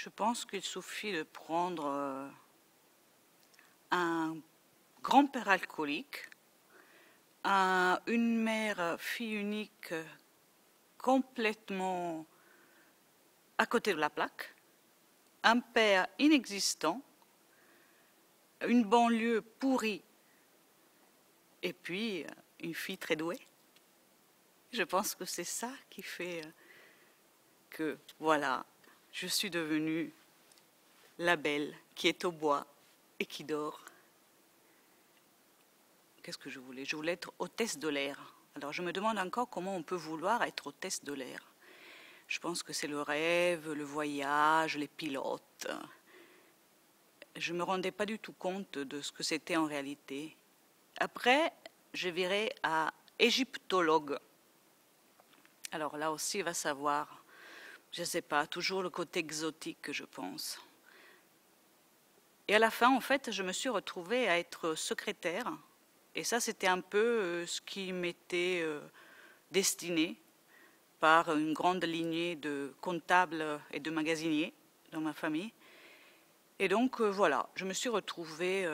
Je pense qu'il suffit de prendre un grand-père alcoolique, une mère fille unique complètement à côté de la plaque, un père inexistant, une banlieue pourrie et puis une fille très douée. Je pense que c'est ça qui fait que, voilà, je suis devenue la belle qui est au bois et qui dort. Qu'est-ce que je voulais? Je voulais être hôtesse de l'air. Alors je me demande encore comment on peut vouloir être hôtesse de l'air. Je pense que c'est le rêve, le voyage, les pilotes. Je ne me rendais pas du tout compte de ce que c'était en réalité. Après, je virais à égyptologue. Alors là aussi, il va savoir, je ne sais pas, toujours le côté exotique, je pense. Et à la fin, en fait, je me suis retrouvée à être secrétaire. Et ça, c'était un peu ce qui m'était destiné par une grande lignée de comptables et de magasiniers dans ma famille. Et donc, voilà, je me suis retrouvée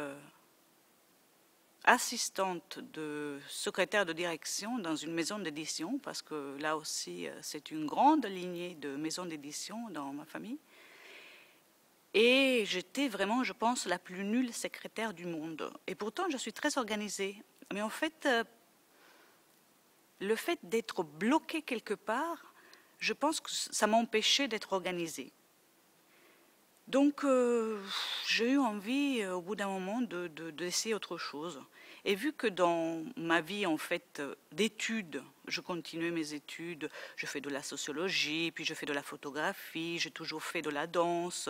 assistante de secrétaire de direction dans une maison d'édition, parce que là aussi, c'est une grande lignée de maisons d'édition dans ma famille. Et j'étais vraiment, je pense, la plus nulle secrétaire du monde. Et pourtant, je suis très organisée. Mais en fait, le fait d'être bloquée quelque part, je pense que ça m'empêchait d'être organisée. Donc, j'ai eu envie, au bout d'un moment, d'essayer autre chose. Et vu que dans ma vie, en fait, d'études, je continuais mes études, je fais de la sociologie, puis je fais de la photographie, j'ai toujours fait de la danse.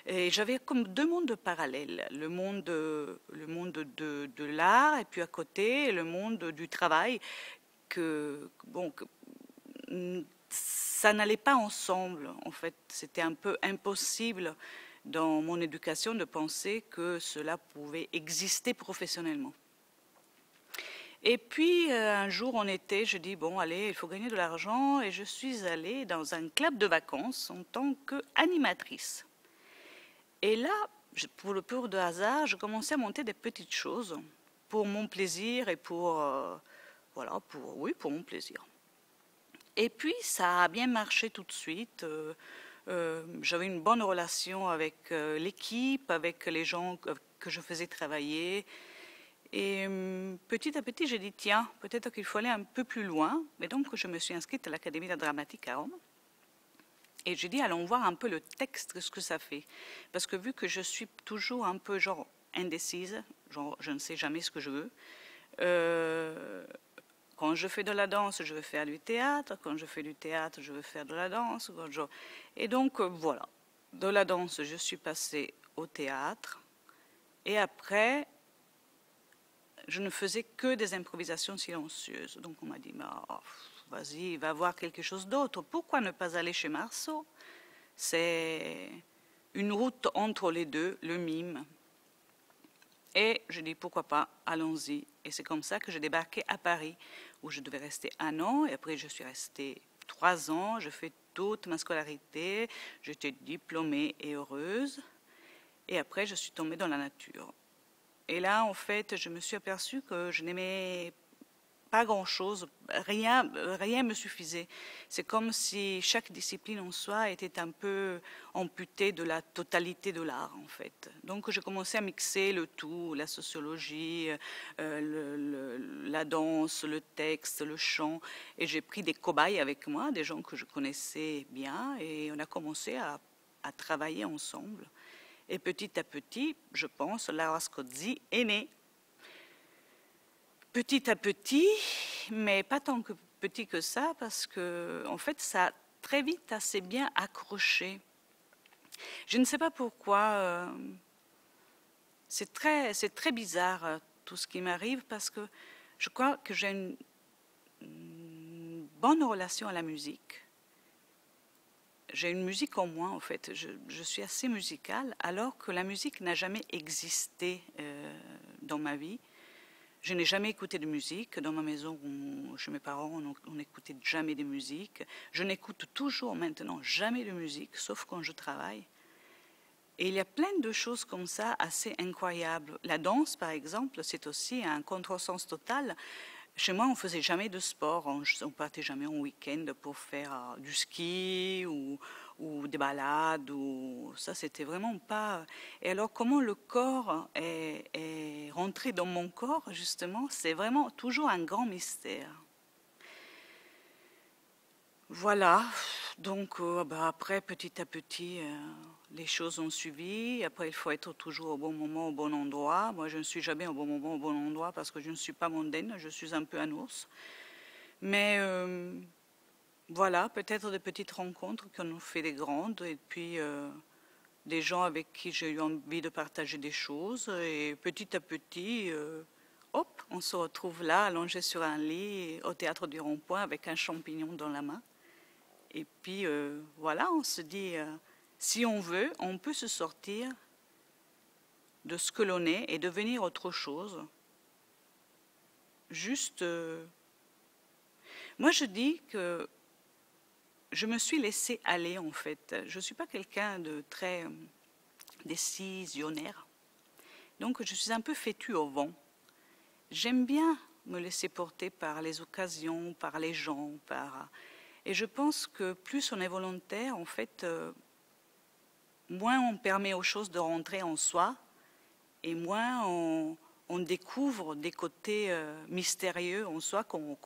Et j'avais comme deux mondes parallèles, le monde de l'art, et puis à côté, le monde du travail, ça n'allait pas ensemble, en fait. C'était un peu impossible dans mon éducation de penser que cela pouvait exister professionnellement. Et puis un jour en été, je dis bon allez, il faut gagner de l'argent, et je suis allée dans un club de vacances en tant qu'animatrice. Et là, pour le pur de hasard, je commençais à monter des petites choses pour mon plaisir et pour mon plaisir. Et puis ça a bien marché tout de suite. J'avais une bonne relation avec l'équipe, avec les gens que je faisais travailler. Et petit à petit, j'ai dit tiens, peut-être qu'il faut aller un peu plus loin. Et donc je me suis inscrite à l'Académie dramatique à Rome. Et j'ai dit, allons voir un peu le texte, ce que ça fait. Parce que vu que je suis toujours un peu genre indécise, genre je ne sais jamais ce que je veux, quand je fais de la danse, je veux faire du théâtre. Quand je fais du théâtre, je veux faire de la danse. Et donc, voilà. De la danse, je suis passée au théâtre. Et après, je ne faisais que des improvisations silencieuses. Donc, on m'a dit, vas-y, va voir quelque chose d'autre. Pourquoi ne pas aller chez Marceau? C'est une route entre les deux, le mime. Et je dis pourquoi pas, allons-y. Et c'est comme ça que j'ai débarqué à Paris, où je devais rester 1 an. Et après, je suis restée 3 ans. Je fais toute ma scolarité. J'étais diplômée et heureuse. Et après, je suis tombée dans la nature. Et là, en fait, je me suis aperçue que je n'aimais pas grand-chose, rien me suffisait. C'est comme si chaque discipline en soi était un peu amputée de la totalité de l'art, en fait. Donc j'ai commencé à mixer le tout, la sociologie, la danse, le texte, le chant, et j'ai pris des cobayes avec moi, des gens que je connaissais bien, et on a commencé à travailler ensemble. Et petit à petit, je pense, Laura Scozzi est née. Petit à petit, mais pas tant que petit que ça, parce que en fait, ça a très vite assez bien accroché. Je ne sais pas pourquoi. C'est très bizarre tout ce qui m'arrive, parce que je crois que j'ai une bonne relation à la musique. J'ai une musique en moi, en fait. Je suis assez musicale, alors que la musique n'a jamais existé dans ma vie. Je n'ai jamais écouté de musique. Dans ma maison, chez mes parents, on n'écoutait jamais de musique. Je n'écoute toujours maintenant jamais de musique, sauf quand je travaille. Et il y a plein de choses comme ça assez incroyables. La danse, par exemple, c'est aussi un contresens total. Chez moi, on ne faisait jamais de sport, on ne partait jamais en week-end pour faire du ski ou des balades. Ça, c'était vraiment pas. Et alors, comment le corps est rentré dans mon corps, justement, c'est vraiment toujours un grand mystère. Voilà, donc après, petit à petit, les choses ont suivi. Après, il faut être toujours au bon moment, au bon endroit. Moi, je ne suis jamais au bon moment, au bon endroit parce que je ne suis pas mondaine, je suis un peu un ours. Mais voilà, peut-être des petites rencontres qui ont fait des grandes et puis des gens avec qui j'ai eu envie de partager des choses. Et petit à petit, hop, on se retrouve là, allongé sur un lit au théâtre du Rond-Point avec un champignon dans la main. Et puis voilà, on se dit, si on veut, on peut se sortir de ce que l'on est et devenir autre chose. Juste, moi je dis que je me suis laissée aller en fait. Je ne suis pas quelqu'un de très décisionnaire. Donc je suis un peu fétue au vent. J'aime bien me laisser porter par les occasions, par les gens, Et je pense que plus on est volontaire, en fait, moins on permet aux choses de rentrer en soi et moins on découvre des côtés mystérieux en soi qu'on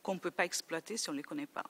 ne peut pas exploiter si on ne les connaît pas.